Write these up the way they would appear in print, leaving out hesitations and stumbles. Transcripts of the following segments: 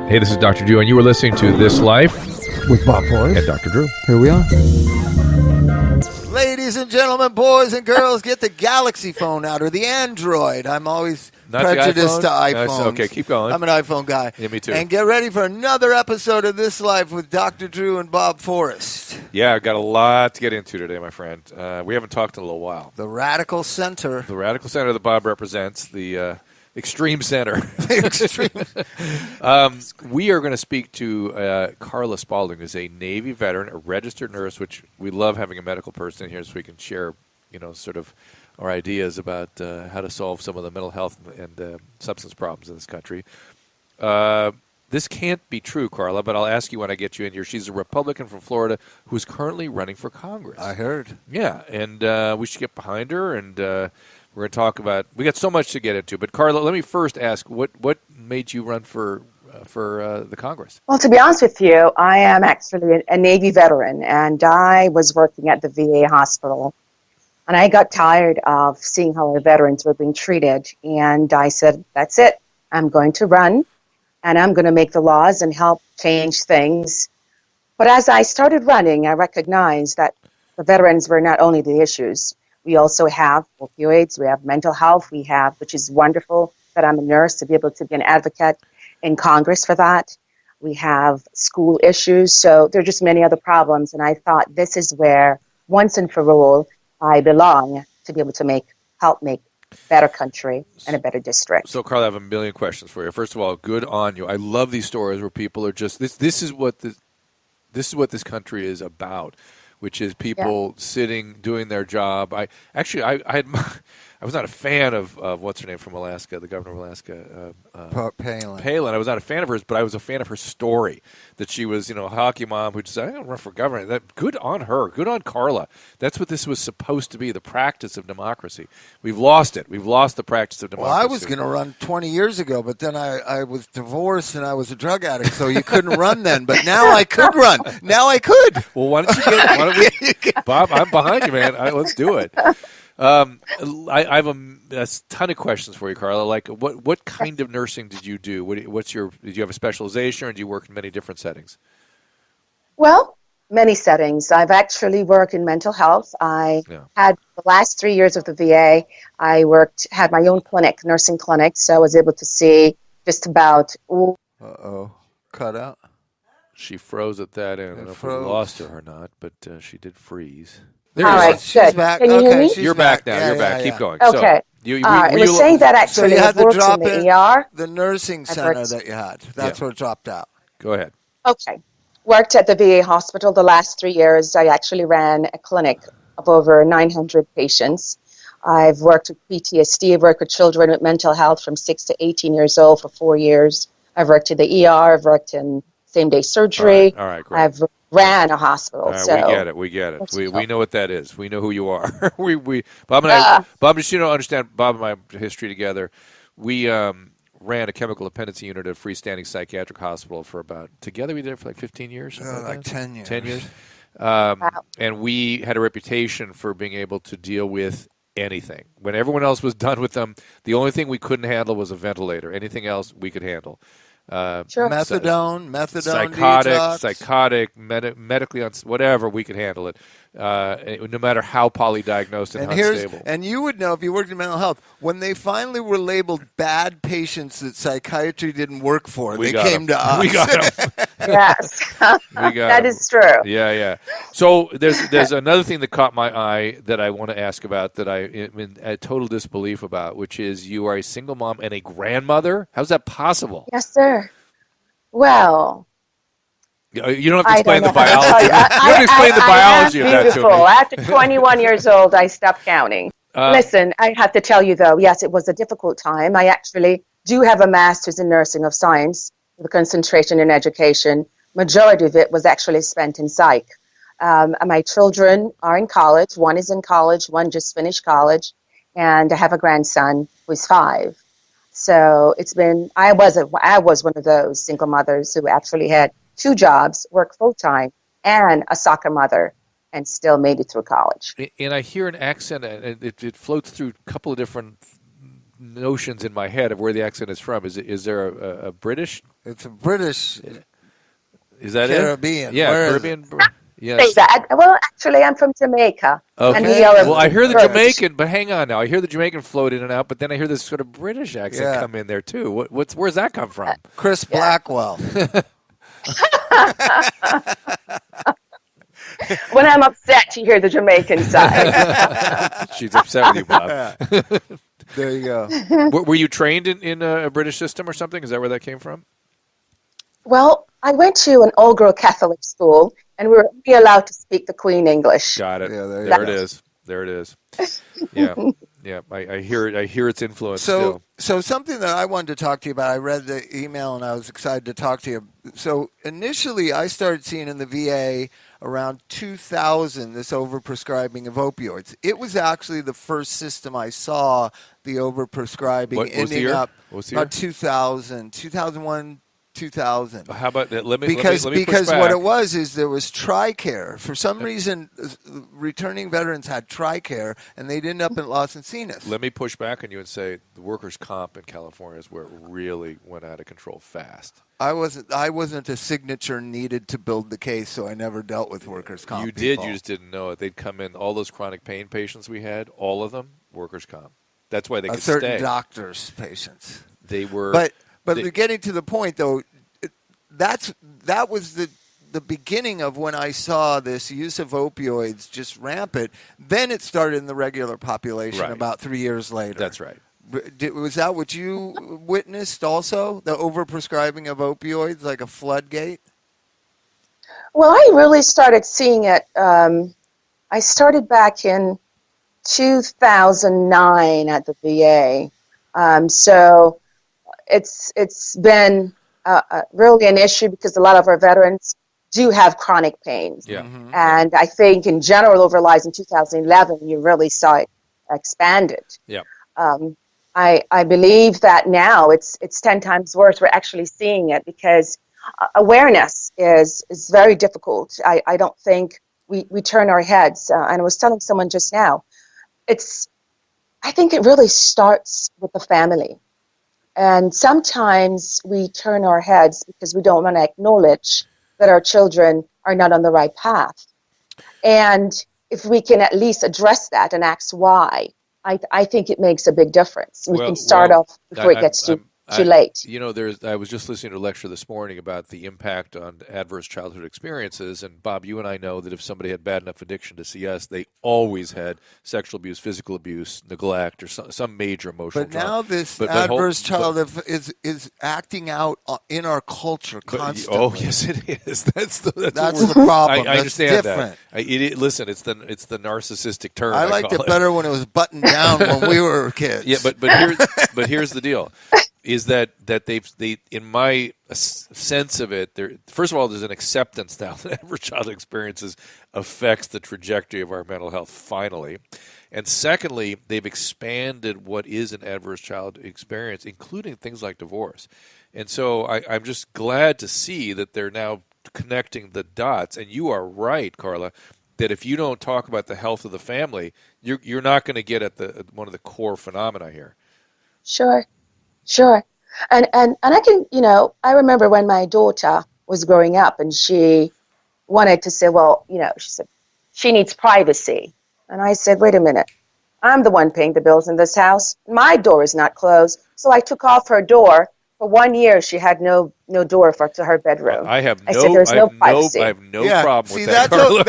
Hey, this is Dr. Drew, and you were listening to This Life with Bob Forrest and Dr. Drew. Here we are. Ladies and gentlemen, boys and girls, get the Galaxy phone out or the Android. I'm always Not prejudiced to iPhone? iPhones. Okay, keep going. I'm an iPhone guy. Yeah, me too. And get ready for another episode of This Life with Dr. Drew and Bob Forrest. Yeah, I've got a lot to get into today, my friend. We haven't talked in a little while. The radical center. The radical center that Bob represents, the extreme center. Extreme. We are going to speak to Carla Spalding, who's a Navy veteran, a registered nurse, which we love having a medical person in here so we can share, sort of our ideas about how to solve some of the mental health and substance problems in this country. This can't be true, Carla, but I'll ask you when I get you in here. She's a Republican from Florida who's currently running for Congress. I heard. Yeah, and we should get behind her, and we're going to talk about – we got so much to get into. But, Carla, let me first ask, what made you run for the Congress? Well, to be honest with you, I am actually a Navy veteran, and I was working at the VA hospital. And I got tired of seeing how our veterans were being treated. And I said, that's it. I'm going to run, and I'm going to make the laws and help change things. But as I started running, I recognized that the veterans were not only the issues. We also have opioids, we have mental health, which is wonderful that I'm a nurse to be able to be an advocate in Congress for that. We have school issues, so there are just many other problems. And I thought this is where, once and for all, I belong to be able to help make a better country and a better district. So, Carla, I have a million questions for you. First of all, good on you. I love these stories where people are just this is what this country is about, which is people sitting, doing their job. I was not a fan of what's her name from Alaska, the governor of Alaska, Palin. I was not a fan of hers, but I was a fan of her story, that she was, a hockey mom who decided, I'm going to run for governor. That, good on her. Good on Carla. That's what this was supposed to be, the practice of democracy. We've lost it. We've lost the practice of democracy. Well, I was going to run 20 years ago, but then I was divorced and I was a drug addict, so you couldn't run then. But now I could run. Now I could. Well, why don't we Bob, I'm behind you, man. Let's do it. I have a ton of questions for you, Carla. Like, what kind of nursing did you do? Did you have a specialization, or did you work in many different settings? Well, many settings. I've actually worked in mental health. I had the last 3 years of the VA. I had my own clinic, nursing clinic, so I was able to see just about. Uh-oh, cut out. She froze at that end. I don't know if we lost her or not, but she did freeze. All right, she's back. Can you hear me? You're back now. You're back. Keep going. Okay. So, I was saying that actually so you had to drop in in the ER. the nursing center that you had. That's what dropped out. Go ahead. Okay. Worked at the VA hospital the last 3 years. I actually ran a clinic of over 900 patients. I've worked with PTSD. I've worked with children with mental health from 6 to 18 years old for 4 years. I've worked in the ER. I've worked in same-day surgery. All right, great. I've ran a hospital. Right, so we get it. We know what that is. We know who you are. Bob, just understand. Bob and my history together. We ran a chemical dependency unit at a freestanding psychiatric hospital for together we did it for like 15 years. Like 10 years. 10 years. And we had a reputation for being able to deal with anything. When everyone else was done with them, the only thing we couldn't handle was a ventilator. Anything else we could handle. Sure. Methadone, detox. psychotic, medically whatever, we could handle it, no matter how polydiagnosed and unstable. And you would know if you worked in mental health, when they finally were labeled bad patients that psychiatry didn't work for, they came to us. We got them. Yes, that is true. Yeah. So there's another thing that caught my eye that I want to ask about that I'm in total disbelief about, which is you are a single mom and a grandmother. How's that possible? Yes, sir. Well, you don't have to explain the biology. You don't have to explain the biology of that to me. After 21 years old, I stopped counting. Listen, I have to tell you, though, yes, it was a difficult time. I actually do have a master's in nursing of science with a concentration in education. Majority of it was actually spent in psych. My children are in college. One is in college. One just finished college. And I have a grandson who's 5. So I was one of those single mothers who actually had 2 jobs, worked full-time, and a soccer mother, and still made it through college. And I hear an accent, and it floats through a couple of different notions in my head of where the accent is from. Is there a British? It's a British Is that Caribbean. it? Yeah, Where is Caribbean. Say Yes. that. Well, actually, I'm from Jamaica. And Okay. we are Well, I hear the Okay. Jamaican, but hang on now. I hear the Jamaican float in and out, but then I hear this sort of British accent Yeah. come in there too. Where's that come from? Chris Blackwell. When I'm upset, you hear the Jamaican side. She's upset with you, Bob. There you go. Were you trained in a British system or something? Is that where that came from? Well, I went to an all-girl Catholic school, and we were only allowed to speak the Queen English. Got it. Yeah, there you there go. it is. There it is. Yeah, yeah. I hear it. I hear its influence still. So something that I wanted to talk to you about, I read the email and I was excited to talk to you. So initially I started seeing in the VA around 2000 this overprescribing of opioids. It was actually the first system I saw, the overprescribing What was the ending year? up What was the year? about 2000, 2001, 2000. How about that? Let me Because push back. what it was is there was TRICARE. For some reason, returning veterans had TRICARE, and they'd end up in Los Encinas. Let me push back on you and say the workers' comp in California is where it really went out of control fast. I wasn't a signature needed to build the case, so I never dealt with workers' comp. You people. did. You just didn't know it. They'd come in. All those chronic pain patients we had, all of them, workers' comp. That's why they could certain stay. doctors' patients. They were. But they- getting to the point though, that was the beginning of when I saw this use of opioids just rampant. Then it started in the regular population Right. about 3 years later. That's right. Was that what you witnessed also? The overprescribing of opioids like a floodgate? Well, I really started seeing it. I started back in 2009 at the VA. So it's been really an issue because a lot of our veterans do have chronic pains. Yeah. Mm-hmm. And I think in general over lives in 2011, you really saw it expanded. Yeah. I believe that now it's 10 times worse. We're actually seeing it because awareness is very difficult. I don't think we turn our heads. And I was telling someone just now, I think it really starts with the family. And sometimes we turn our heads because we don't want to acknowledge that our children are not on the right path. And if we can at least address that and ask why, I think it makes a big difference. We can start off before it gets too late. You know, I was just listening to a lecture this morning about the impact on adverse childhood experiences. And Bob, you and I know that if somebody had bad enough addiction to see us, they always had sexual abuse, physical abuse, neglect, or some major emotional But trauma. now this But adverse childhood is acting out in our culture constantly. Oh, yes, it is. That's the problem. I understand different. that. Listen, it's the narcissistic term. I liked call it better when it was buttoned down when we were kids. Yeah, but here's the deal: is that they in my sense of it, first of all, there's an acceptance now that adverse childhood experiences affects the trajectory of our mental health. Finally, and secondly, they've expanded what is an adverse childhood experience, including things like divorce. And so I'm just glad to see that they're now connecting the dots. And you are right, Carla, that if you don't talk about the health of the family, you're not going to get at one of the core phenomena here. Sure. And I can, I remember when my daughter was growing up and she wanted to say, well, she said she needs privacy. And I said, wait a minute, I'm the one paying the bills in this house. My door is not closed. So I took off her door. For 1 year, she had no door to her bedroom. I said, there's no privacy. I have no problem with that. Carla.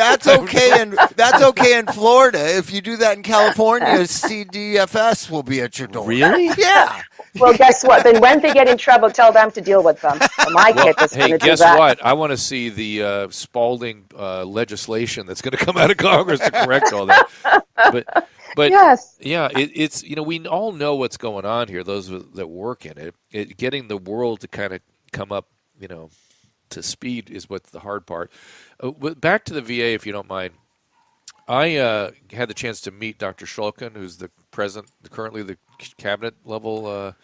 That's okay in Florida. If you do that in California, CDFS will be at your door. Really? Yeah. Well, guess what? Then when they get in trouble, tell them to deal with them. So my kid is going to do guess that. what? I want to see the Spalding legislation that's going to come out of Congress to correct all that. But yes. Yeah, it's we all know what's going on here. Those that work in it, getting the world to kind of come up, to speed is what's the hard part. Back to the VA, if you don't mind. I had the chance to meet Dr. Schultz, who's the president, currently the cabinet level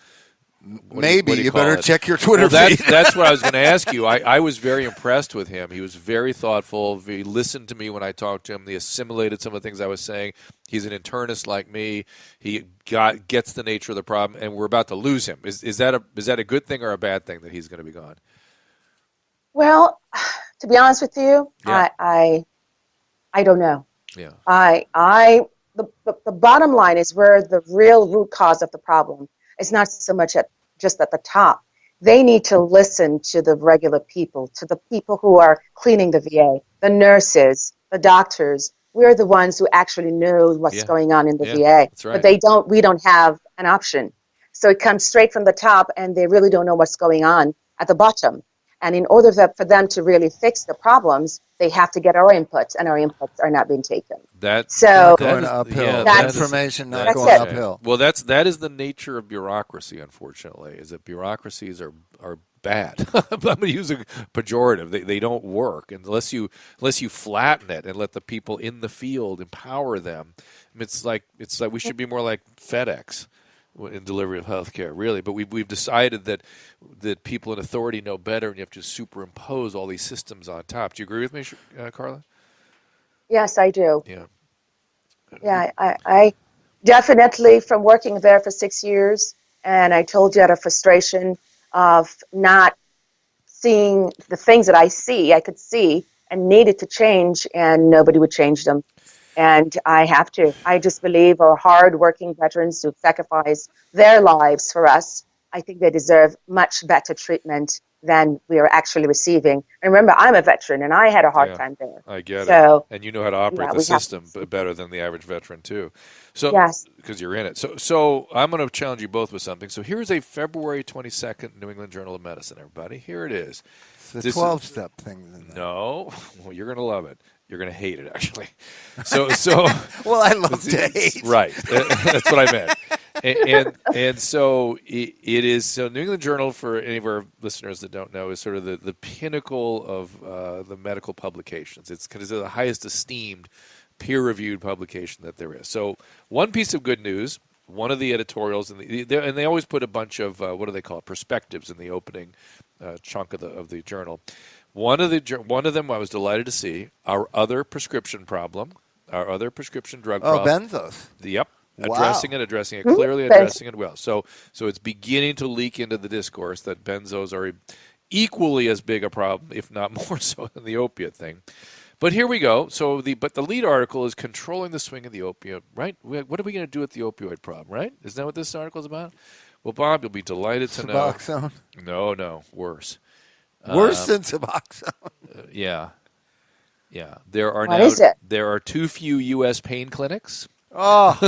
Maybe what do you call better it? check your Twitter Well, feed. that's what I was going to ask you. I was very impressed with him. He was very thoughtful. He listened to me when I talked to him. He assimilated some of the things I was saying. He's an internist like me. He gets the nature of the problem, and we're about to lose him. Is that a good thing or a bad thing that he's going to be gone? Well, to be honest with you, Yeah. I don't know. Yeah. The bottom line is where the real root cause of the problem is not so much just at the top. They need to listen to the regular people, to the people who are cleaning the VA, the nurses, the doctors. We're the ones who actually know what's going on in the VA. That's right. But we don't have an option. So it comes straight from the top, and they really don't know what's going on at the bottom. And in order for them to really fix the problems, they have to get our inputs, and our inputs are not being taken. Going uphill. That information not that's going it. uphill. Well, that is the nature of bureaucracy, unfortunately, is that bureaucracies are bad. I'm going to use a pejorative. They don't work unless you flatten it and let the people in the field empower them. I mean, it's like we should be more like FedEx in delivery of health care, really. But we've decided that people in authority know better, and you have to superimpose all these systems on top. Do you agree with me, Carla? Yes, I do. Yeah. Yeah, I definitely, from working there for 6 years, and I told you out of frustration of not seeing the things that I could see and needed to change, and nobody would change them. And I have to. I just believe our hard-working veterans who sacrifice their lives for us, I think they deserve much better treatment than we are actually receiving. And remember, I'm a veteran, and I had a hard time there. I get it. And you know how to operate the system better than the average veteran, too. So, yes. Because you're in it. So I'm going to challenge you both with something. So here's a February 22nd New England Journal of Medicine, everybody. Here it is. It's a 12-step thing. No. Well, you're going to love it. You're going to hate it, actually. So well, I love to hate. Right. That's what I meant. And so it is. So New England Journal, for any of our listeners that don't know, is sort of the pinnacle of the medical publications. It's considered the highest esteemed peer-reviewed publication that there is. So one piece of good news, one of the editorials, and they always put a bunch of, what do they call it, perspectives in the opening chunk of the journal. One of them I was delighted to see, our other prescription problem, our other prescription drug problem. Benzos. Yep. Wow. Addressing it clearly, addressing it well. So it's beginning to leak into the discourse that benzos are equally as big a problem, if not more so, than the opiate thing. But here we go. So the lead article is controlling the swing of the opioid, right? What are we going to do with the opioid problem, right? Isn't that what this article is about? Well, Bob, you'll be delighted to know. Suboxone? No, worse. Worse than Suboxone? Yeah. There are too few U.S. pain clinics. Oh.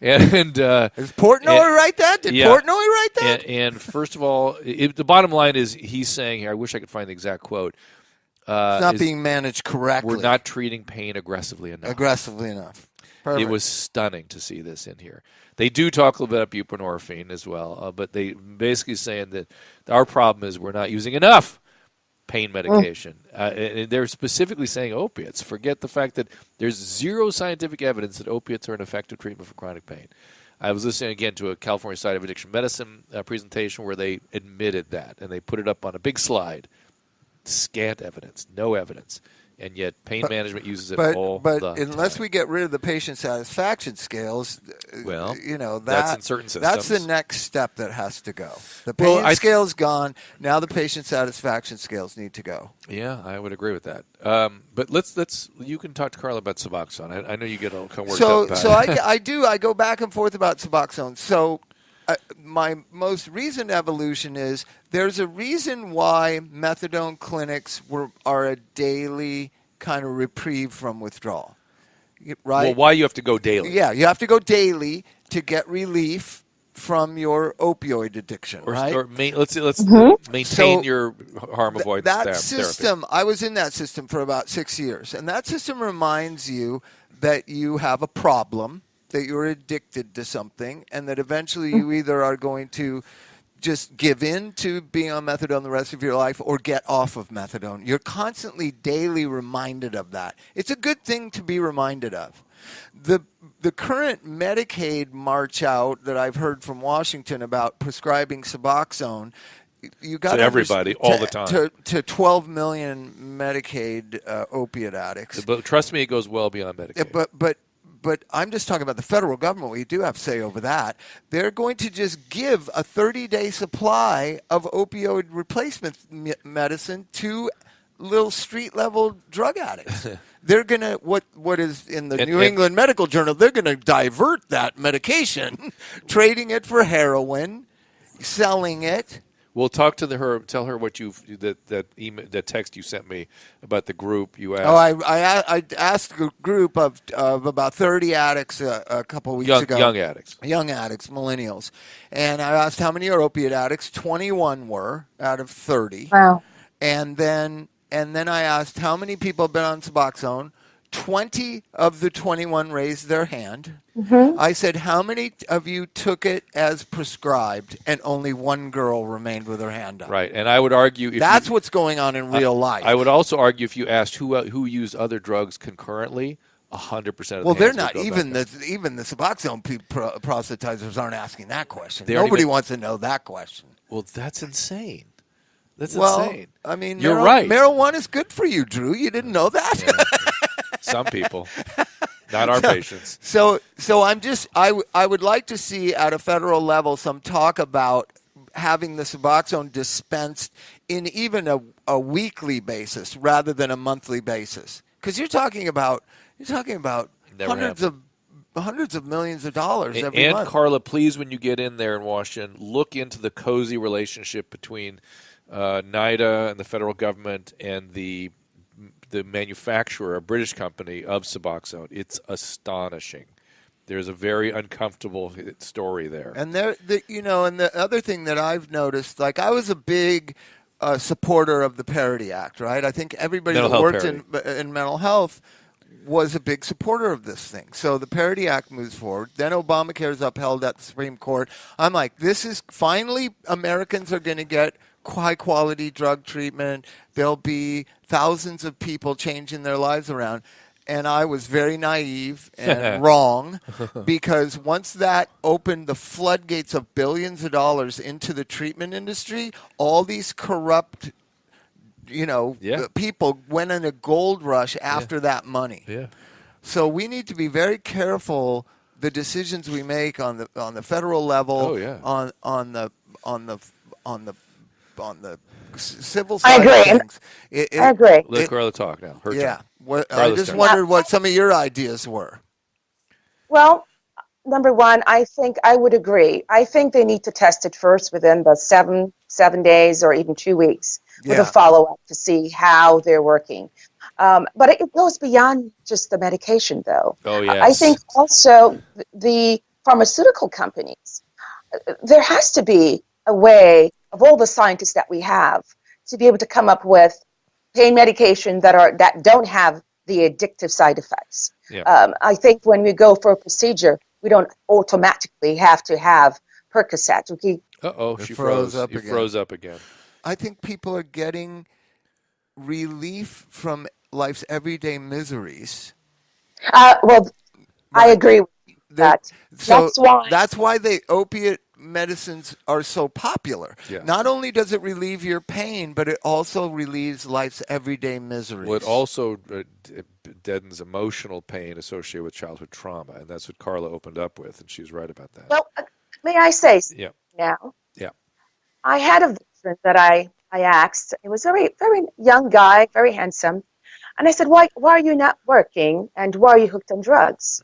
and Is Portnoy write that? Did Portnoy write that? And first of all, the bottom line is he's saying here, I wish I could find the exact quote. It's not being managed correctly. We're not treating pain aggressively enough. Perfect. It was stunning to see this in here. They do talk a little bit about buprenorphine as well, but they basically saying that our problem is we're not using enough pain medication. And they're specifically saying opiates. Forget the fact that there's zero scientific evidence that opiates are an effective treatment for chronic pain. I was listening again to a California Society of Addiction Medicine presentation where they admitted that, and they put it up on a big slide. Scant evidence, no evidence. And yet pain management uses it all the time. But unless we get rid of the patient satisfaction scales, that's in certain systems. That's the next step that has to go. The pain scale's gone. Now the patient satisfaction scales need to go. Yeah, I would agree with that. But let's you can talk to Carla about Suboxone. I know you get all kind of worked up about it. I do. I go back and forth about Suboxone. So my most recent evolution is there's a reason why methadone clinics are a daily kind of reprieve from withdrawal, right? Well, why you have to go daily? Yeah, you have to go daily to get relief from your opioid addiction, right? Or let's maintain your harm avoidance that system, therapy. I was in that system for about 6 years, and that system reminds you that you have a problem, that you're addicted to something, and that eventually you either are going to just give in to being on methadone the rest of your life or get off of methadone. You're constantly daily reminded of that. It's a good thing to be reminded of. The current Medicaid march out that I've heard from Washington about prescribing Suboxone, you got to everybody all the time to 12 million Medicaid opiate addicts. But trust me, it goes well beyond Medicaid. But I'm just talking about the federal government. We do have say over that. They're going to just give a 30-day supply of opioid replacement medicine to little street-level drug addicts. They're going to, what is in the New England Medical Journal, they're going to divert that medication, trading it for heroin, selling it. We'll talk to her. Tell her what that text you sent me about the group you asked. Oh, I asked a group of about 30 addicts a couple of weeks ago. Young addicts, millennials, and I asked how many are opiate addicts. 21 were out of 30. Wow. And then I asked how many people have been on Suboxone. 20 of the 21 raised their hand. Mm-hmm. I said, how many of you took it as prescribed? And only one girl remained with her hand up. Right, and I would argue... That's what's going on in real life. I would also argue if you asked who used other drugs concurrently, 100% of well, the they're hands not. would go Even back the Suboxone proselytizers aren't asking that question. They aren't Nobody even- wants to know that question. Well, that's insane. That's Well, insane. I mean, You're right. Marijuana is good for you, Drew. You didn't know that? Yeah. Some people, not our patients. So I would like to see at a federal level some talk about having the Suboxone dispensed in even a weekly basis rather than a monthly basis, because you're talking about hundreds of millions of dollars every month. And Carla, please, when you get in there in Washington, look into the cozy relationship between NIDA and the federal government and the manufacturer, a British company, of Suboxone. It's astonishing. There's a very uncomfortable story there. And and the other thing that I've noticed, like I was a big supporter of the Parity Act, right? I think everybody that worked in mental health was a big supporter of this thing. So the Parity Act moves forward. Then Obamacare is upheld at the Supreme Court. I'm like, this is finally Americans are going to get high-quality drug treatment. There'll be thousands of people changing their lives around. And I was very naive and wrong, because once that opened the floodgates of billions of dollars into the treatment industry, all these corrupt, people went in a gold rush after that money. Yeah. So we need to be very careful the decisions we make on the federal level. Oh, yeah. on the civil side of things. I agree. Let Carla talk now. Her turn. I just wondered what some of your ideas were. Well, number one, I think I would agree. I think they need to test it first within the 7 days or even 2 weeks with a follow-up to see how they're working. But it goes beyond just the medication, though. Oh, yes. I think also the pharmaceutical companies, there has to be a way of all the scientists that we have to be able to come up with pain medication that don't have the addictive side effects. Yeah. I think when we go for a procedure, we don't automatically have to have Percocet. She froze up again. I think people are getting relief from life's everyday miseries. Well, I agree with that. So that's why the opiate medicines are so popular. Yeah. Not only does it relieve your pain, but it also relieves life's everyday miseries. Well, it also deadens emotional pain associated with childhood trauma, and that's what Carla opened up with, and she's right about that. Well, may I say now? Yeah. I had a veteran that I asked. He was a very, very young guy, very handsome. And I said, why are you not working, and why are you hooked on drugs?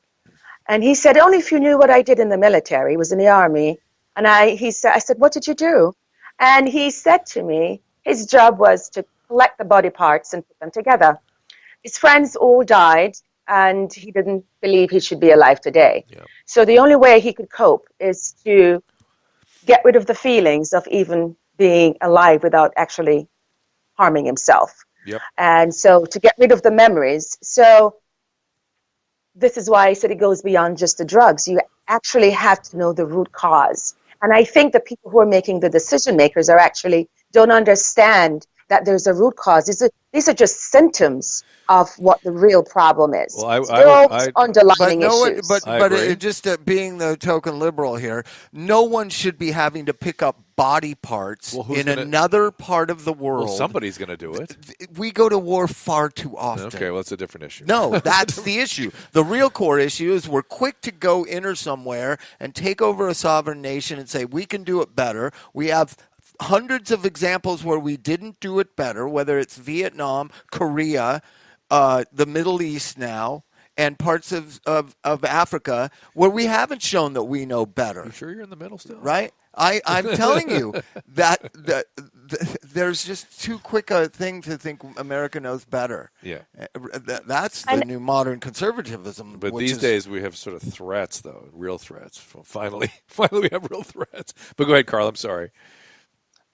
And he said, only if you knew what I did in the military. He was in the Army. And I said, what did you do? And he said to me, his job was to collect the body parts and put them together. His friends all died, and he didn't believe he should be alive today. Yeah. So the only way he could cope is to get rid of the feelings of even being alive without actually harming himself. Yep. And so to get rid of the memories. So this is why I said it goes beyond just the drugs. You actually have to know the root cause. And I think the people who are making the decision makers don't understand that there's a root cause. These are just symptoms of what the real problem is. Well, So they're always underlining issues. Just being the token liberal here, no one should be having to pick up body parts another part of the world. Well, somebody's going to do it. We go to war far too often. Okay, well, that's a different issue. No, that's the issue. The real core issue is we're quick to go enter somewhere and take over a sovereign nation and say we can do it better. We have hundreds of examples where we didn't do it better, whether it's Vietnam, Korea, the Middle East now, and parts of Africa where we haven't shown that we know better. You sure you're in the middle still? Right? I'm telling you that there's just too quick a thing to think America knows better. Yeah. That's the new modern conservatism. But these days we have sort of threats, though, real threats. Finally we have real threats. But go ahead, Carl. I'm sorry.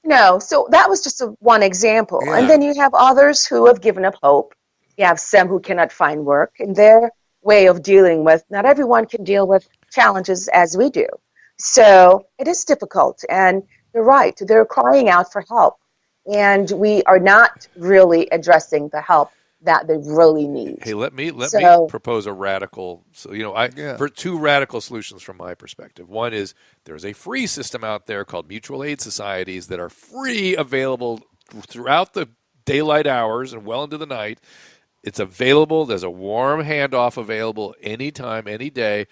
No, so that was just one example. Yeah. And then you have others who have given up hope. You have some who cannot find work. And their way of dealing with, not everyone can deal with challenges as we do. So it is difficult. And you're right, they're crying out for help. And we are not really addressing the help that they really need. Hey, let me propose a radical. So for two radical solutions from my perspective. One is there's a free system out there called mutual aid societies that are free, available throughout the daylight hours and well into the night. It's available. There's a warm handoff available anytime, any day,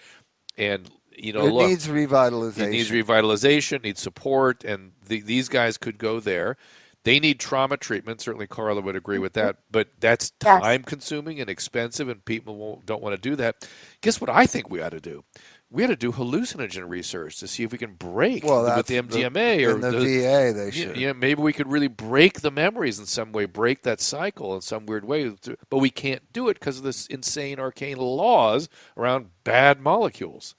and it needs revitalization. It needs revitalization. Needs support, and these guys could go there. They need trauma treatment. Certainly, Carla would agree with that. But that's time-consuming and expensive, and people don't want to do that. Guess what I think we ought to do? We ought to do hallucinogen research to see if we can break with the MDMA or the VA. They should. Yeah, maybe we could really break the memories in some way, break that cycle in some weird way. But we can't do it because of this insane, arcane laws around bad molecules.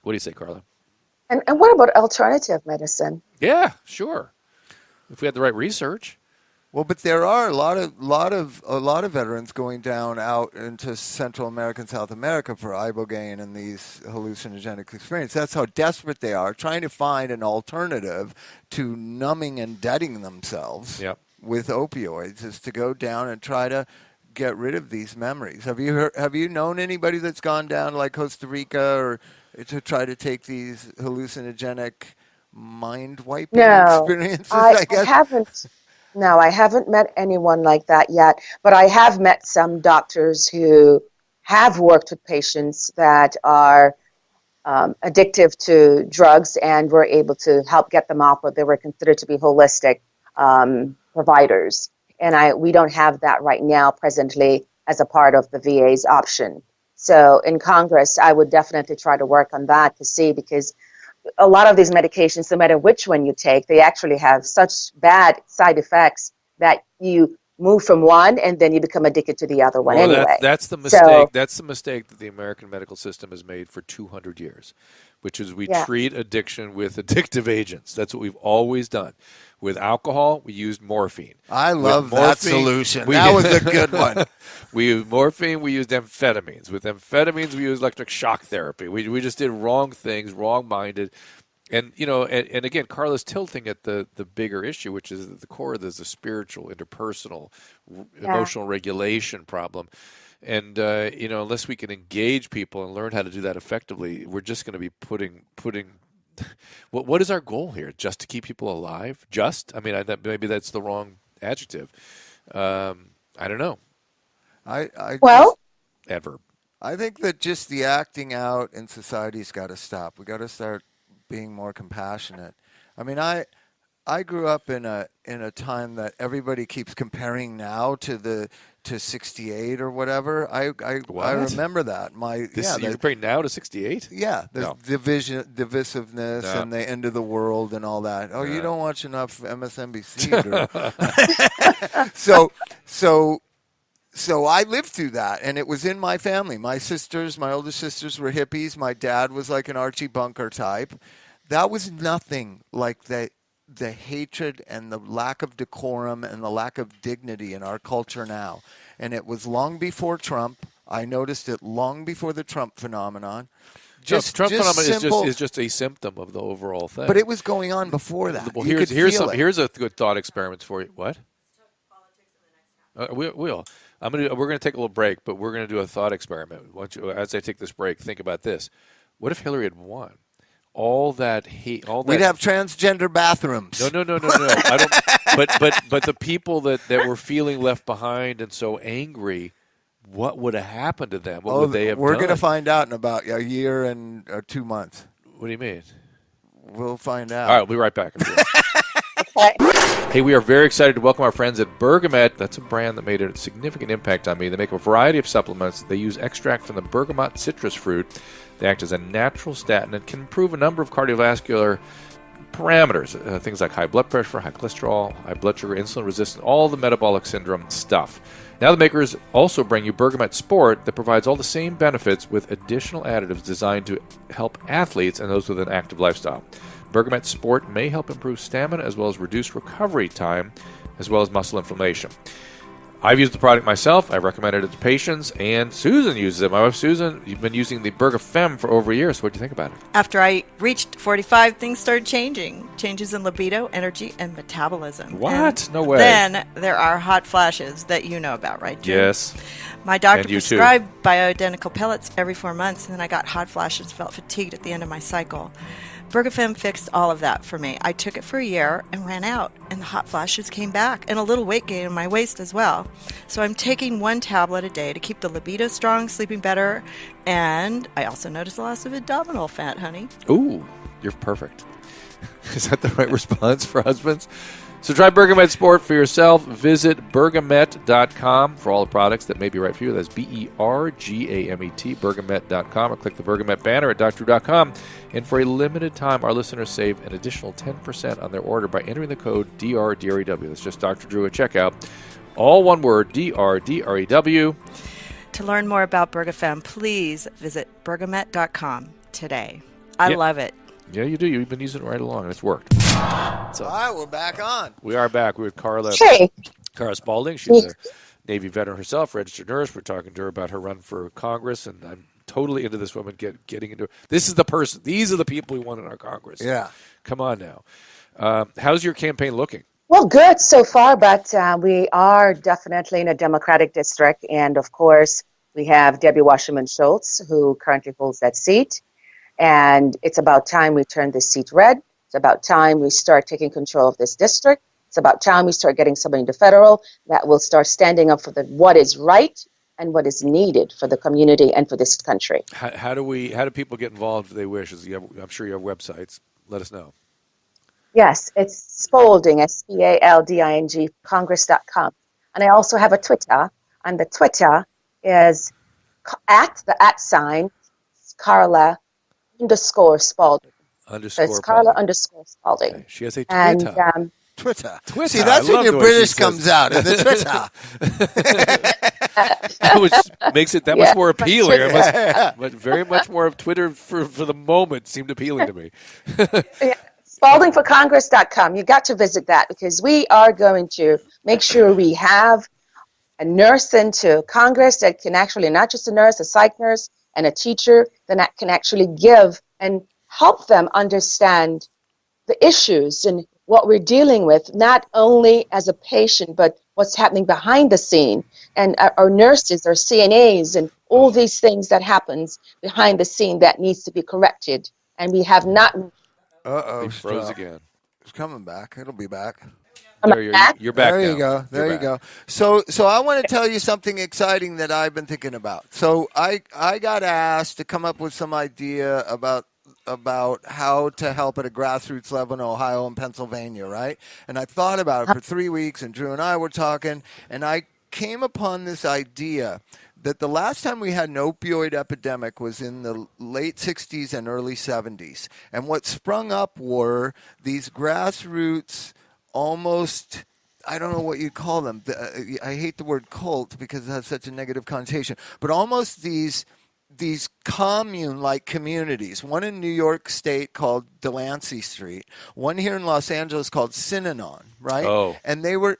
What do you say, Carla? And what about alternative medicine? Yeah, sure. If we had the right research. Well, but there are a lot of veterans going down out into Central America and South America for ibogaine and these hallucinogenic experiences. That's how desperate they are, trying to find an alternative to numbing and deading themselves with opioids, is to go down and try to get rid of these memories. Have you known anybody that's gone down like Costa Rica or to try to take these hallucinogenic mind-wiping experiences? I haven't. No, I haven't met anyone like that yet, but I have met some doctors who have worked with patients that are addictive to drugs and were able to help get them off what they were considered to be holistic providers. And we don't have that right now presently as a part of the VA's option. So in Congress, I would definitely try to work on that to see, because a lot of these medications, no matter which one you take, they actually have such bad side effects that you move from one and then you become addicted to the other one anyway. That's the mistake. That's the mistake that the American medical system has made for 200 years, which is we treat addiction with addictive agents. That's what we've always done. With alcohol, we used morphine. I love that solution. That was a good one. We used morphine. We used amphetamines. With amphetamines, we used electric shock therapy. We just did wrong things, wrong-minded. And, and again, Carla's tilting at the bigger issue, which is at the core, there's a spiritual, interpersonal, emotional regulation problem. And, unless we can engage people and learn how to do that effectively, we're just going to be putting what is our goal here? Just to keep people alive? Maybe that's the wrong adjective. I don't know. Adverb. I think that just the acting out in society's got to stop. We got to start being more compassionate. I mean, I grew up in a time that everybody keeps comparing now to 68 or whatever. I remember that. You're comparing now to 68? Yeah, the divisiveness and the end of the world and all that. Oh, you don't watch enough MSNBC. So I lived through that, and it was in my family. My older sisters were hippies. My dad was like an Archie Bunker type. That was nothing like the hatred and the lack of decorum and the lack of dignity in our culture now. And it was long before Trump. I noticed it long before the Trump phenomenon. Trump phenomenon is just a symptom of the overall thing. But it was going on before that. Well, here's a good thought experiment for you. What? We'll. We're gonna take a little break, but we're gonna do a thought experiment. As I take this break, think about this: what if Hillary had won? All that hate, We'd have transgender bathrooms. No. I don't. But the people that were feeling left behind and so angry, what would have happened to them? What would they have We're done? going to find out in about a year and 2 months. What do you mean? We'll find out. All right, we'll be right back. Okay. Hey, we are very excited to welcome our friends at Bergamet. That's a brand that made a significant impact on me. They make a variety of supplements. They use extract from the bergamot citrus fruit. They act as a natural statin and can improve a number of cardiovascular parameters, things like high blood pressure, high cholesterol, high blood sugar, insulin resistance, all the metabolic syndrome stuff. Now the makers also bring you Bergamet Sport that provides all the same benefits with additional additives designed to help athletes and those with an active lifestyle. Bergamet Sport may help improve stamina as well as reduce recovery time as well as muscle inflammation. I've used the product myself. I've recommended it to patients, and Susan uses it. My wife Susan, you've been using the Bergafem for over a year, so what do you think about it? After I reached 45, things started changing. Changes in libido, energy, and metabolism. What? And no way. Then there are hot flashes that you know about, right, Jim? Yes. My doctor And you too. prescribed bioidentical pellets every 4 months, and then I got hot flashes, felt fatigued at the end of my cycle. Bergafem fixed all of that for me. I took it for a year and ran out, and the hot flashes came back, and a little weight gain in my waist as well. So I'm taking 1 tablet a day to keep the libido strong, sleeping better, and I also noticed a loss of abdominal fat, honey. Ooh, you're perfect. Is that the right response for husbands? So try Bergamet Sport for yourself. Visit bergamet.com for all the products that may be right for you. That's BERGAMET, bergamet.com, or click the Bergamet banner at drdrew.com. And for a limited time, our listeners save an additional 10% on their order by entering the code DRDREW. That's just Dr. Drew at checkout. All one word, DRDREW. To learn more about Bergafem, please visit bergamet.com today. I love it. Yeah, you do. You've been using it right along, and it's worked. So, All right, we're back on. we are back. We're with Carla Spalding. She's a Navy veteran herself, registered nurse. We're talking to her about her run for Congress, and I'm totally into this woman getting into it. This is the person. These are the people we want in our Congress. Yeah. Come on now. How's your campaign looking? Well, good so far, but we are definitely in a Democratic district. And, of course, we have Debbie Wasserman Schultz, who currently holds that seat. And it's about time we turn this seat red. It's about time we start taking control of this district. It's about time we start getting somebody into federal that will start standing up for what is right and what is needed for the community and for this country. How do people get involved if they wish? I'm sure you have websites. Let us know. Yes, it's Spalding, Spalding, Congress.com. And I also have a Twitter, and the Twitter is @ Carla _ Spalding. So it's Carla _Spalding. Okay. She has a Twitter. And Twitter. Twitter. See, that's I when love your the way she British says- comes out in the Twitter. Which makes it that much more appealing. But very much more of Twitter for the moment seemed appealing to me. SpaldingForCongress.com. You got to visit that because we are going to make sure we have a nurse into Congress that can actually, not just a nurse, a psych nurse and a teacher, that can actually give and help them understand the issues and what we're dealing with, not only as a patient, but what's happening behind the scene. And our nurses, our CNAs, and all these things that happens behind the scene that needs to be corrected. And we have not... Uh-oh. He froze again. It's coming back. It'll be back. There you're back There now. you go. There You're you back. go. So I want to tell you something exciting that I've been thinking about. So I got asked to come up with some idea about how to help at a grassroots level in Ohio and Pennsylvania, right? And I thought about it for 3 weeks, and Drew and I were talking, and I came upon this idea that the last time we had an opioid epidemic was in the late 60s and early 70s. And what sprung up were these grassroots, almost, I don't know what you'd call them. I hate the word cult because it has such a negative connotation, but almost these commune-like communities. One in New York State called Delancey Street. One here in Los Angeles called Synanon, right? Oh. And they were...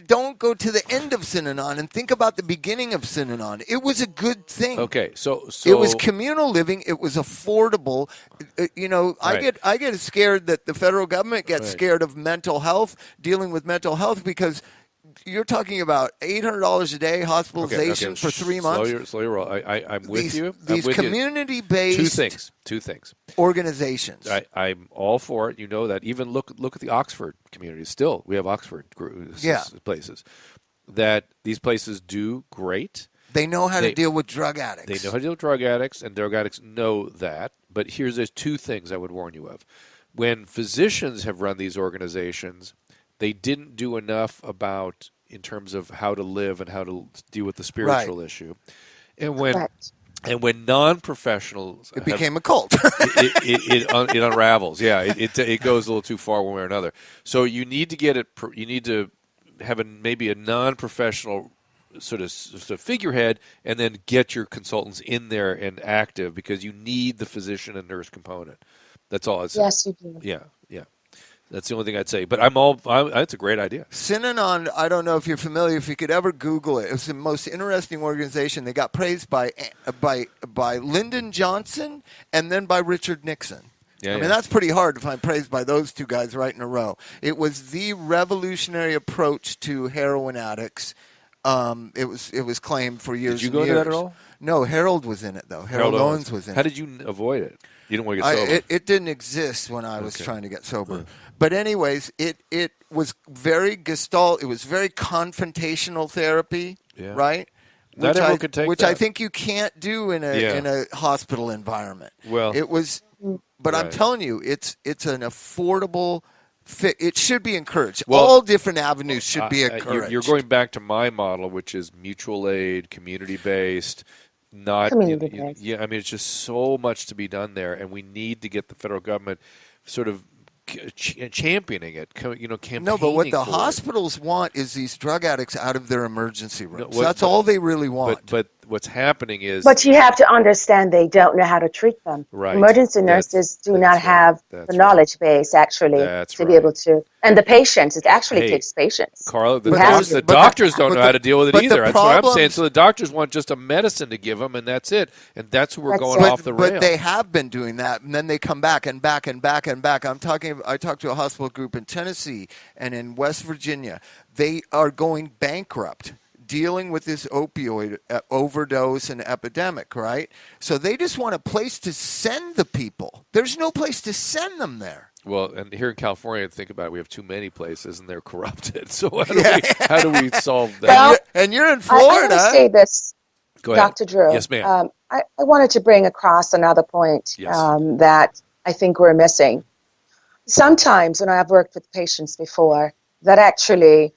Don't go to the end of Synanon and think about the beginning of Synanon. It was a good thing. Okay, so it was communal living. It was affordable. Right. I get scared that the federal government gets scared of mental health, dealing with mental health, because you're talking about $800 a day hospitalization for 3 months. Slow your roll. I'm with you. These community-based Two things. organizations. I'm all for it. You know that. Even look at the Oxford community. Still, we have Oxford places. That these places do great. They know how to deal with drug addicts. They know how to deal with drug addicts, and drug addicts know that. But there's two things I would warn you of. When physicians have run these organizations, they didn't do enough in terms of how to live and how to deal with the spiritual issue. And when non-professionals, it became a cult. it unravels. Yeah, it goes a little too far one way or another. So you need to get it. You need to have maybe a non-professional sort of figurehead, and then get your consultants in there and active, because you need the physician and nurse component. That's all I'd say. Yes, you do. Yeah. That's the only thing I'd say. But that's a great idea. Synanon, I don't know if you're familiar, if you could ever Google it. It was the most interesting organization. They got praised by Lyndon Johnson and then by Richard Nixon. I mean, that's pretty hard to find praise by those two guys right in a row. It was the revolutionary approach to heroin addicts. It was claimed for years. Did you go into that at all? No, Harold was in it, though. Harold Owens was in it. How did you avoid it? You didn't want to get sober? It didn't exist when I was trying to get sober. But anyways, it was very gestalt. It was very confrontational therapy, right? Not everyone could take which that. I think you can't do in a hospital environment. Well, it was, but I'm telling you, it's an affordable. It should be encouraged. All different avenues should be encouraged. You're going back to my model, which is mutual aid, community-based. I mean, it's just so much to be done there, and we need to get the federal government sort of championing it, campaigning. No, but what the hospitals want is these drug addicts out of their emergency rooms. That's all they really want. But what's happening is... But you have to understand they don't know how to treat them. Right. Emergency nurses do not have the knowledge base, actually, to be able to... And the patients, it actually takes patience. Carla, the doctors don't know how to deal with it either. That's what I'm saying. So the doctors want just a medicine to give them, and that's it. And that's who we're going off the rails. But they have been doing that, and then they come back and back and back and back. I talked to a hospital group in Tennessee and in West Virginia. They are going bankrupt dealing with this opioid overdose and epidemic, right? So they just want a place to send the people. There's no place to send them there. Well, and here in California, think about it, we have too many places and they're corrupted. So how do we solve that? Well, and you're in Florida. I want to say this, Go ahead. Dr. Drew. Yes, ma'am. I wanted to bring across another point that I think we're missing. Sometimes when I've worked with patients before, that actually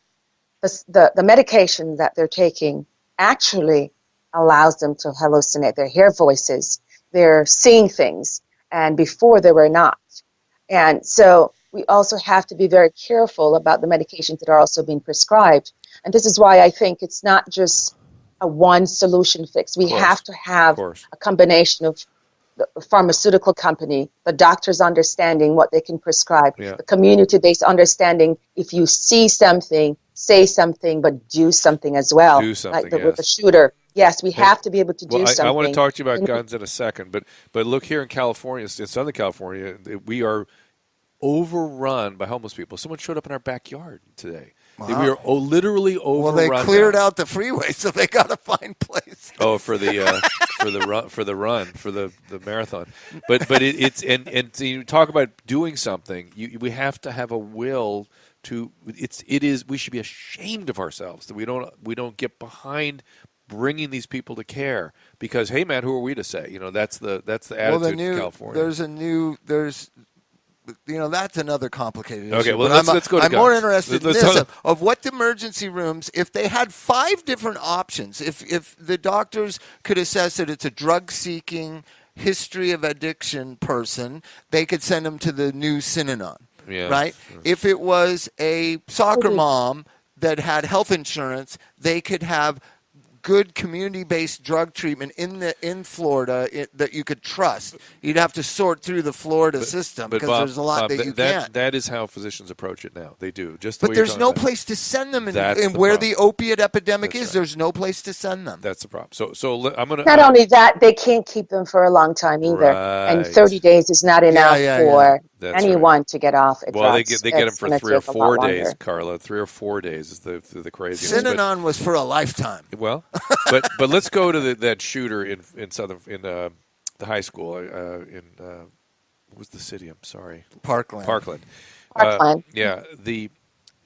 the medication that they're taking actually allows them to hallucinate. They hear voices, they're seeing things, and before they were not. And so we also have to be very careful about the medications that are also being prescribed. And this is why I think it's not just a one solution fix. We have to have a combination of the pharmaceutical company, the doctors understanding what they can prescribe, the community-based understanding if you see something, say something, but do something as well. Do something, with the shooter. Yes, we have to be able to do something. I want to talk to you about guns in a second, but look, here in California, in Southern California, we are overrun by homeless people. Someone showed up in our backyard today. Wow. We are literally overrun. Well, they cleared out the freeway, so they got to find places. Oh, for the marathon. But it's and so you talk about doing something. We have to have a will to. We should be ashamed of ourselves that we don't get behind bringing these people to care, because hey man, who are we to say? That's the attitude of California. That's another complicated issue. Okay, well, let's go to I'm more interested in this of what the emergency rooms, if they had 5 different options, if the doctors could assess that it's a drug-seeking, history of addiction person, they could send them to the new Synanon, right? Sure. If it was a soccer mom that had health insurance, they could have good community-based drug treatment in Florida that you could trust. You'd have to sort through the Florida system because there's a lot that you can't. That is how physicians approach it now. They do. But there's no place to send them, and where the opiate epidemic is, there's no place to send them. That's the problem. So I'm going to... Not only that, they can't keep them for a long time either. Right. And 30 days is not enough for That's anyone to get off a well, drug. they get them It's for gonna 3 or take a 4 lot days, longer. Carla. 3 or 4 days is the craziest. Synanon was for a lifetime. Well, but let's go to that shooter in the high school what was the city? I'm sorry, Parkland. Parkland. Parkland. Yeah,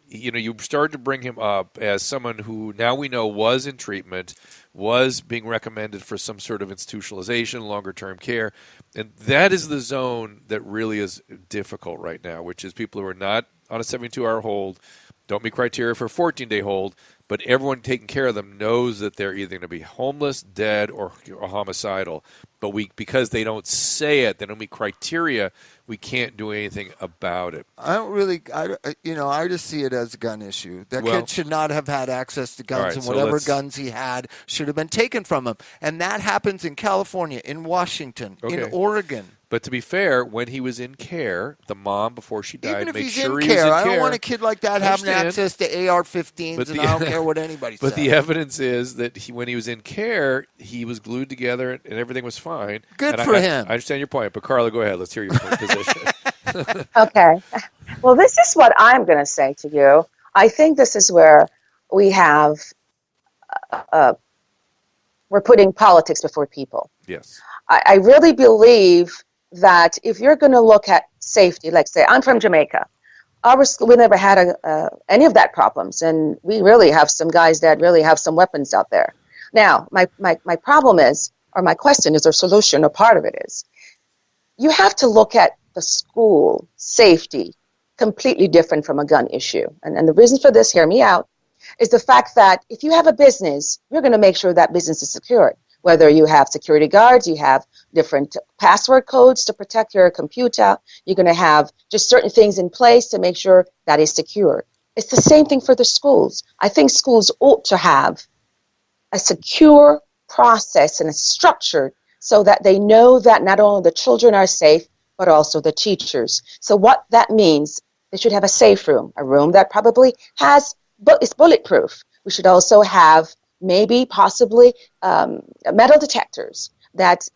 you started to bring him up as someone who now we know was in treatment, was being recommended for some sort of institutionalization, longer-term care. And that is the zone that really is difficult right now, which is people who are not on a 72-hour hold, don't meet criteria for a 14-day hold, but everyone taking care of them knows that they're either going to be homeless, dead, or homicidal. But because they don't say it, they don't meet criteria, we can't do anything about it. I just see it as a gun issue. That kid should not have had access to guns, and whatever guns he had should have been taken from him. And that happens in California, in Washington, in Oregon. But to be fair, when he was in care, the mom, before she died, even if made he's sure in he was care, in I care. don't want a kid like that having access to AR-15s, and I don't care what anybody says. But the evidence is that when he was in care, he was glued together and everything was fine. Good for him. I understand your point, but Carla, go ahead. Let's hear your position. Okay. Well, this is what I'm going to say to you. I think this is where we have, we're putting politics before people. Yes. I really believe that if you're going to look at safety, like say, I'm from Jamaica. Our school, we never had any of that problems, and we really have some guys that really have some weapons out there. Now, my problem is, or my question is, or solution, or part of it is, you have to look at the school safety completely different from a gun issue. And the reason for this, hear me out, is the fact that if you have a business, you're going to make sure that business is secured. Whether you have security guards, you have different password codes to protect your computer, you're going to have just certain things in place to make sure that is secure. It's the same thing for the schools. I think schools ought to have a secure process and a structure so that they know that not only the children are safe, but also the teachers. So what that means, they should have a safe room, a room that probably is bulletproof. We should also have possibly metal detectors that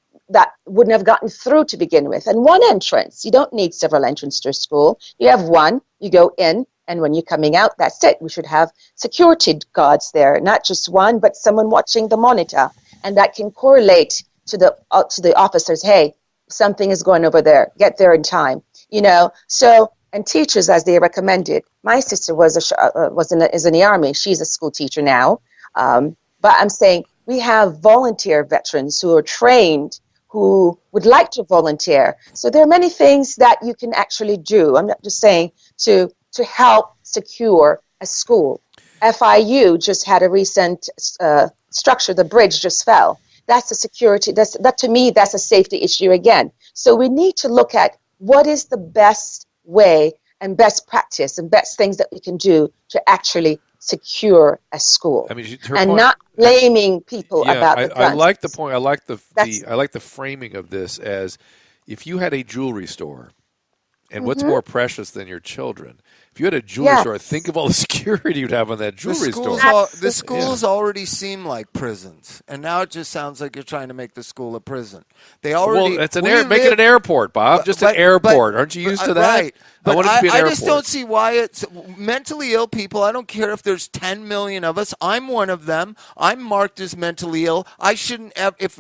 wouldn't have gotten through to begin with. And one entrance. You don't need several entrances to a school. You have one, you go in, and when you're coming out, that's it. We should have security guards there, not just one, but someone watching the monitor. And that can correlate to the officers, hey, something is going over there, get there in time. So, and teachers, as they recommended. My sister is in the Army. She's a school teacher now. But I'm saying we have volunteer veterans who are trained, who would like to volunteer. So there are many things that you can actually do. I'm not just saying to help secure a school. FIU just had a recent structure. The bridge just fell. That's a security. That to me, that's a safety issue again. So we need to look at what is the best way and best practice and best things that we can do to actually secure a school, not blaming people about the guns. I like the point. I like the framing of this as if you had a jewelry store, and what's more precious than your children? If you had a jewelry store, think of all the security you'd have on that jewelry store. The schools already seem like prisons, and now it just sounds like you're trying to make the school a prison. Make it an airport, Bob. Just an airport. Aren't you used to that? Right. But I just don't see why it's mentally ill people. I don't care if there's 10 million of us. I'm one of them. I'm marked as mentally ill. I shouldn't have, if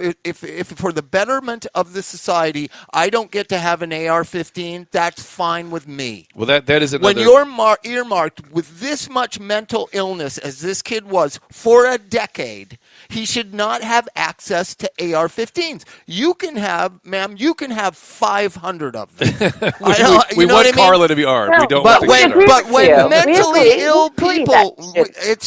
for the betterment of the society, I don't get to have an AR-15. That's fine with me. Well, that is another. When you're earmarked with this much mental illness as this kid was for a decade, he should not have access to AR-15s. You can have 500 of them. we want Carla to be armed. No, we don't. But want when mentally ill people, it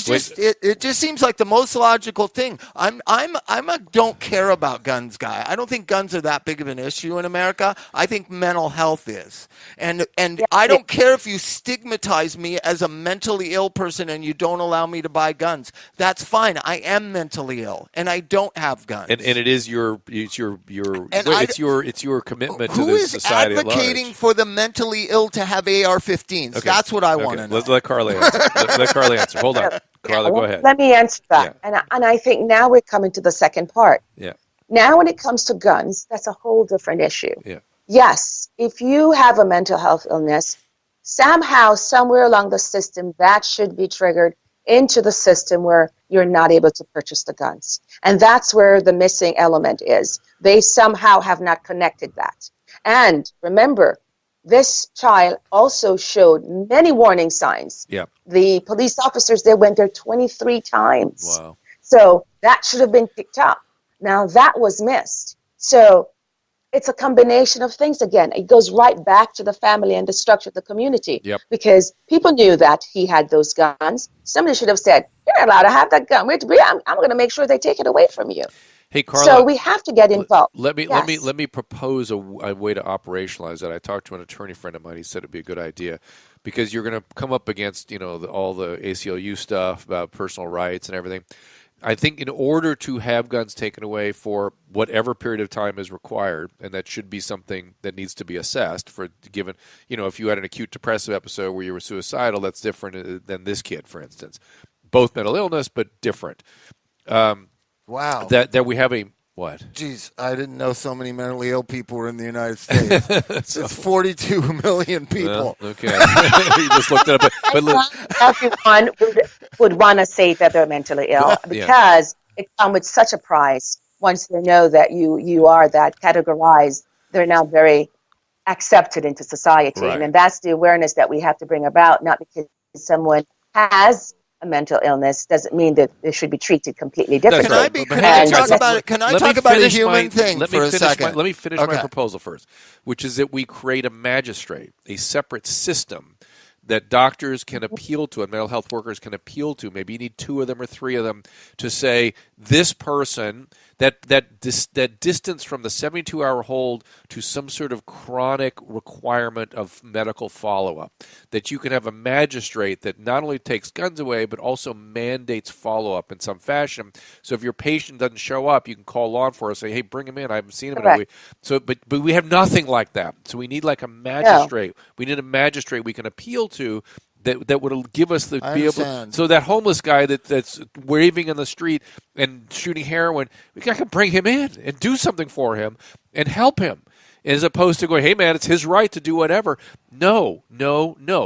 just seems like the most logical thing. I'm a don't care about guns guy. I don't think guns are that big of an issue in America. I think mental health is, and I don't care if you stigmatize me as a mentally ill person and you don't allow me to buy guns. That's fine. I am mentally ill and I don't have guns. And it is your commitment to the society at large. Who is advocating for the mentally ill to have AR-15s? Okay. That's what I want to know. Let's let Carla answer. Let Carla answer. Hold on. Carla, go ahead. Let me answer that. Yeah. And I think now we're coming to the second part. Yeah. Now when it comes to guns, that's a whole different issue. Yeah. yes, if you have a mental health illness, somehow, somewhere along the system, that should be triggered into the system where you're not able to purchase the guns. And that's where the missing element is. They somehow have not connected that. And remember, this child also showed many warning signs. Yeah. The police officers, they went there 23 times. Wow. So that should have been picked up. Now that was missed. So it's a combination of things again. It goes right back to the family and the structure of the community. Yep. Because people knew that he had those guns. Somebody should have said, you're not allowed to have that gun. I'm going to make sure they take it away from you. Hey, Carla. So we have to get involved. Let me propose a way to operationalize that. I talked to an attorney friend of mine. He said it'd be a good idea because you're going to come up against all the ACLU stuff about personal rights and everything. I think in order to have guns taken away for whatever period of time is required, and that should be something that needs to be assessed for given, if you had an acute depressive episode where you were suicidal, that's different than this kid, for instance. Both mental illness, but different. Wow. That we have a what? Geez, I didn't know so many mentally ill people were in the United States. It's 42 million people. Well, okay. You just looked it up. But everyone would want to say that they're mentally ill because it comes with such a price. Once they know that you are that categorized, they're now very accepted into society. Right. And that's the awareness that we have to bring about, not because someone has a mental illness doesn't mean that they should be treated completely differently. Can I talk about a human thing for a second? Let me finish my proposal first, which is that we create a magistrate, a separate system that doctors can appeal to and mental health workers can appeal to. Maybe you need 2 of them or 3 of them to say this person, that distance from the 72-hour hold to some sort of chronic requirement of medical follow-up, that you can have a magistrate that not only takes guns away but also mandates follow-up in some fashion. So if your patient doesn't show up, you can call law enforcement and say, hey, bring him in. I haven't seen him in a week. So, but we have nothing like that. So we need like a magistrate. No. We need a magistrate we can appeal to that would give us the be able. So that homeless guy that's waving in the street and shooting heroin, we can bring him in and do something for him and help him, as opposed to going, hey man, it's his right to do whatever. No.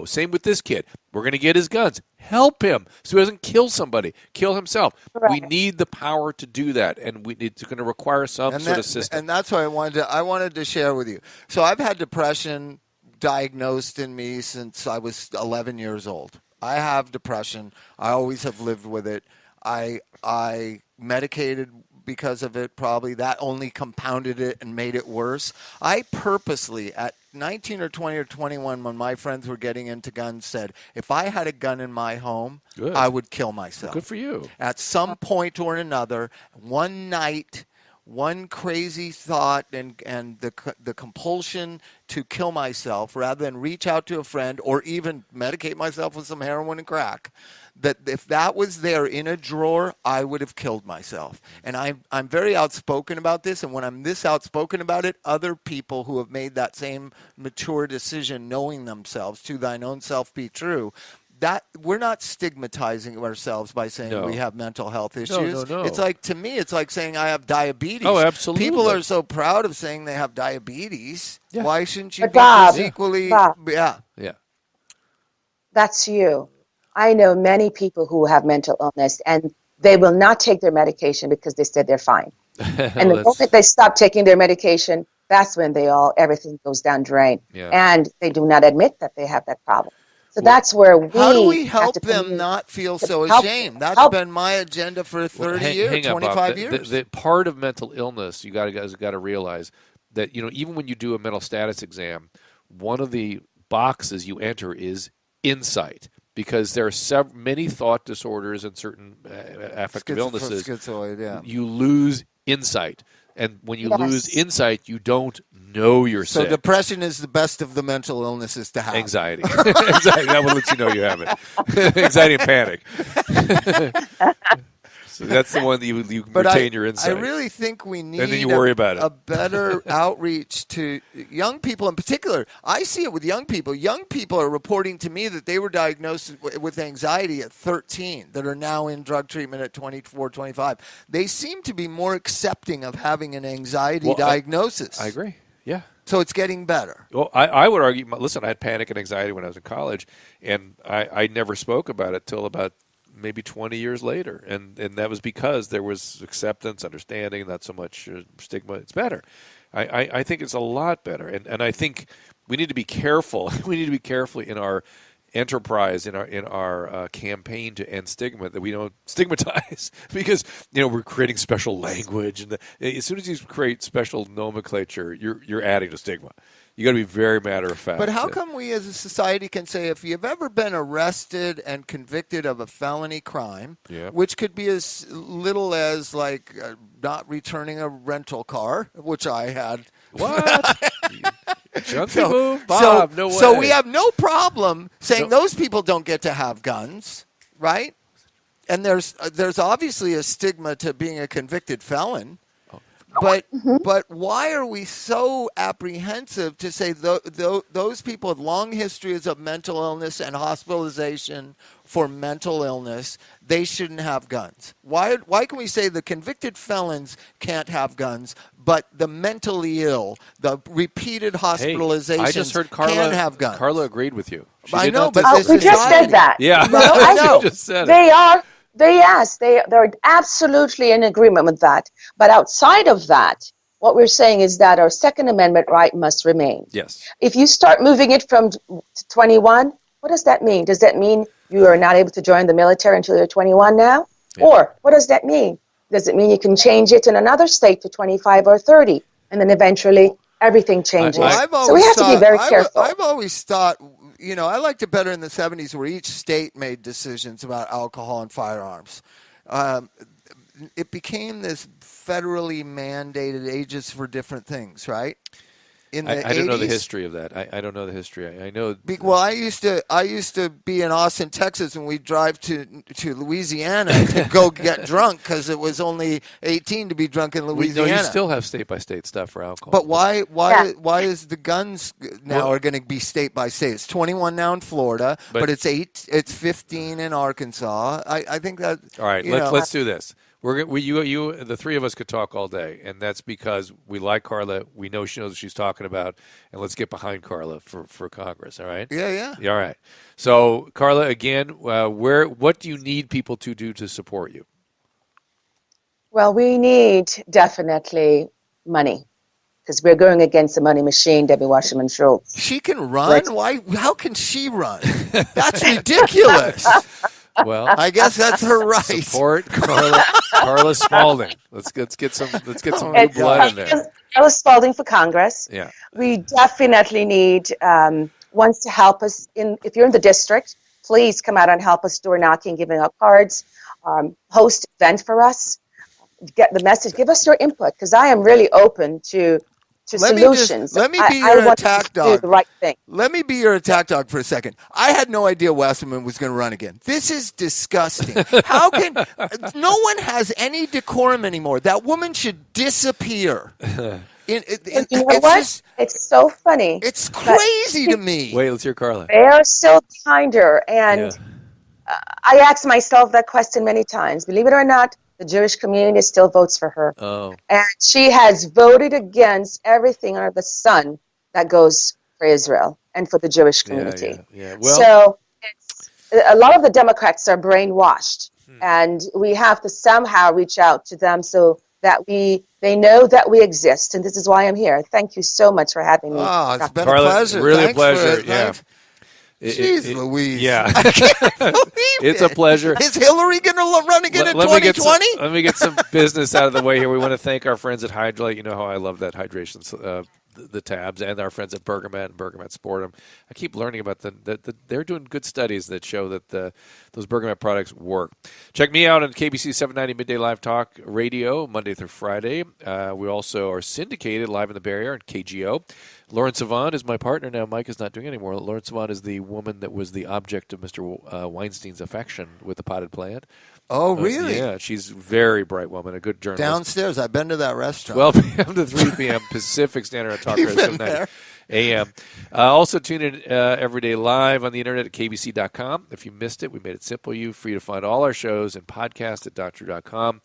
Same with this kid. We're going to get his guns. Help him so he doesn't kill somebody, kill himself. Right. We need the power to do that, and it's going to require some sort of system. And that's what I wanted to share with you. So I've had depression diagnosed in me since I was 11 years old. I have depression. I always have lived with it. I medicated because of it, probably. That only compounded it and made it worse. I purposely, at 19 or 20 or 21, when my friends were getting into guns, said, if I had a gun in my home, I would kill myself. Good for you. At some point or another, one night, one crazy thought and the compulsion to kill myself rather than reach out to a friend or even medicate myself with some heroin and crack, that if that was there in a drawer, I would have killed myself. And I'm very outspoken about this, and when I'm this outspoken about it, other people who have made that same mature decision, knowing themselves, to thine own self be true, that we're not stigmatizing ourselves by saying we have mental health issues. No. It's like, to me, it's like saying I have diabetes. Oh, absolutely. People are so proud of saying they have diabetes. Yeah. Why shouldn't you be equally? Yeah. That's you. I know many people who have mental illness, and they will not take their medication because they said they're fine. And the moment they stop taking their medication, that's when everything goes down drain. Yeah. And they do not admit that they have that problem. So that's where how do we help them not feel so ashamed? That's been my agenda for 30 years, 25 years. The part of mental illness, you guys got to realize that even when you do a mental status exam, one of the boxes you enter is insight, because there are many thought disorders and certain affective illnesses. Schizoid, yeah. You lose insight. And when you lose insight, you don't know you're sick. So depression is the best of the mental illnesses to have. Anxiety. That will let you know you have it. Anxiety and panic. So that's the one that you retain your insight. I really think we need and then you worry about a better outreach to young people in particular. I see it with young people. Young people are reporting to me that they were diagnosed with anxiety at 13 that are now in drug treatment at 24, 25. They seem to be more accepting of having an anxiety diagnosis. I agree. Yeah. So it's getting better. Well, I would argue, listen, I had panic and anxiety when I was in college, and I never spoke about it till about maybe 20 years later. And that was because there was acceptance, understanding, not so much stigma. It's better. I think it's a lot better. And I think we need to be careful. We need to be careful in our enterprise, in our campaign to end stigma, that we don't stigmatize, because we're creating special language, and as soon as you create special nomenclature, you're adding to stigma. You got to be very matter of fact. But how come we as a society can say, if you've ever been arrested and convicted of a felony crime, which could be as little as like not returning a rental car, which I had. What? Junkie move? Bob, no way. So we have no problem saying those people don't get to have guns, right? And there's obviously a stigma to being a convicted felon. But why are we so apprehensive to say those people with long histories of mental illness and hospitalization for mental illness, they shouldn't have guns? Why can we say the convicted felons can't have guns, but the mentally ill, the repeated hospitalizations, I just heard Carla, can have guns? Carla agreed with you. I know, but we just said that. Yeah, I know. Just said they are. They're absolutely in agreement with that. But outside of that, what we're saying is that our Second Amendment right must remain. Yes. If you start moving it from 21, what does that mean? Does that mean you are not able to join the military until you're 21 now? Yeah. Or what does that mean? Does it mean you can change it in another state to 25 or 30, and then eventually everything changes? So we have to be very careful. I've always thought, I liked it better in the 70s, where each state made decisions about alcohol and firearms. It became this federally mandated ages for different things, right? In the I don't know the 80s. History of that. I don't know the history. I know. Well, I used to be in Austin, Texas, and we'd drive to Louisiana to go get drunk because it was only 18 to be drunk in Louisiana. No, you still have state by state stuff for alcohol. But why is the guns now are going to be state by state? It's 21 now in Florida, but it's 15 in Arkansas. I think that. All right, let's do this. You, the three of us could talk all day, and that's because we like Carla. We know she knows what she's talking about, and let's get behind Carla for Congress. All right? Yeah. All right. So, Carla, again, what do you need people to do to support you? Well, we need definitely money, because we're going against the money machine, Debbie Wasserman Schultz. She can run? Why? How can she run? That's ridiculous. Well, I guess that's her right. Support Carla Spalding. Let's get some new blood in there. Carla Spalding for Congress. Yeah. We definitely need ones to help us. If you're in the district, please come out and help us door knocking, giving out cards, host events for us, get the message, give us your input, because I am really open to solutions. Let me be your attack dog. Do the right thing. Let me be your attack dog for a second. I had no idea Wasserman was going to run again. This is disgusting. How can no one has any decorum anymore? That woman should disappear. You know what? It's so funny. It's crazy to me. Wait, let's hear Carla. They are still behind her, and I asked myself that question many times. Believe it or not, the Jewish community still votes for her. Oh. And she has voted against everything under the sun that goes for Israel and for the Jewish community. Yeah. Well, so a lot of the Democrats are brainwashed, and we have to somehow reach out to them so that they know that we exist. And this is why I'm here. Thank you so much for having me. Oh, it's been Carla, a pleasure. Really Thanks a pleasure. Jeez Louise. Yeah. I can't believe it's a pleasure. Is Hillary going to run again in 2020? Let me get some business out of the way here. We want to thank our friends at Hydrate. You know how I love that hydration, the tabs, and our friends at Bergamat and Bergamat Sportum. I keep learning about they're doing good studies that show that those Bergamat products work. Check me out on KBC 790 Midday Live Talk Radio, Monday through Friday. We also are syndicated live in the Bay Area on KGO. Lauren Savant is my partner now. Mike is not doing it anymore. Lauren Savant is the woman that was the object of Mr. Weinstein's affection with the potted plant. Oh, really? Yeah, she's a very bright woman, a good journalist. Downstairs. I've been to that restaurant. 12 p.m. to 3 p.m. Pacific Standard Talk Radio 790 a.m. Also tune in every day live on the internet at kbc.com. If you missed it, we made it simple for you to find all our shows and podcast at doctor.com.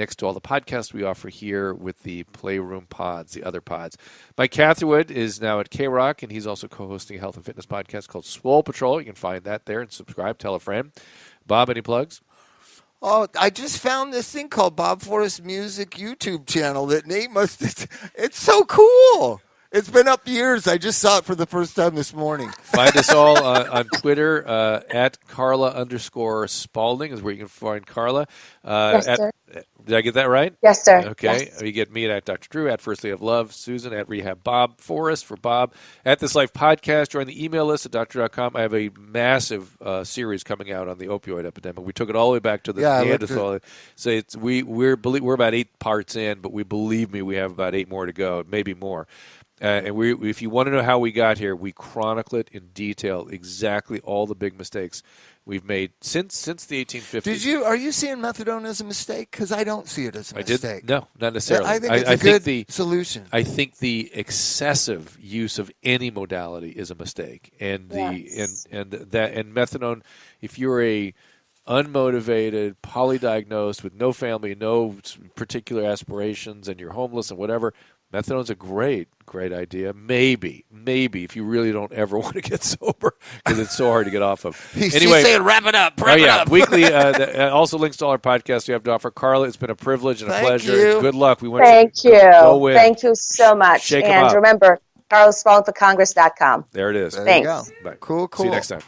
next to all the podcasts we offer here with the Playroom Pods, the other pods. Mike Catherwood is now at K-Rock, and he's also co-hosting a health and fitness podcast called Swole Patrol. You can find that there and subscribe. Tell a friend. Bob, any plugs? Oh, I just found this thing called Bob Forrest Music YouTube channel that Nate must. It's so cool. It's been up years. I just saw it for the first time this morning. Find us all on Twitter at Carla_Spalding is where you can find Carla. Yes, sir. Did I get that right? Yes, sir. Okay. Yes. You get me at Dr. Drew, at First Day of Love, Susan, at Rehab Bob, Forrest for Bob, at This Life Podcast. Join the email list at doctor.com. I have a massive series coming out on the opioid epidemic. We took it all the way back to the Neanderthal. So we're about 8 parts in, but believe me, we have about 8 more to go, maybe more. And if you want to know how we got here, we chronicle it in detail, exactly all the big mistakes we've made since the 1850s. Are you seeing methadone as a mistake? Because I don't see it as a mistake. No, not necessarily. I think it's a good solution. I think the excessive use of any modality is a mistake, and methadone. If you're a unmotivated, polydiagnosed with no family, no particular aspirations, and you're homeless and whatever, methadone's a great idea. Maybe if you really don't ever want to get sober, because it's so hard to get off of. Anyway, he's saying wrap it up. Weekly. Also links to all our podcasts we have to offer. Carla, it's been a privilege and a pleasure. You. Good luck. Thank you. Go win. Thank you so much. Shake 'em up. Remember, CarlaSpaldingForCongress.com. There it is. There Thanks. you go. Bye. Cool. See you next time.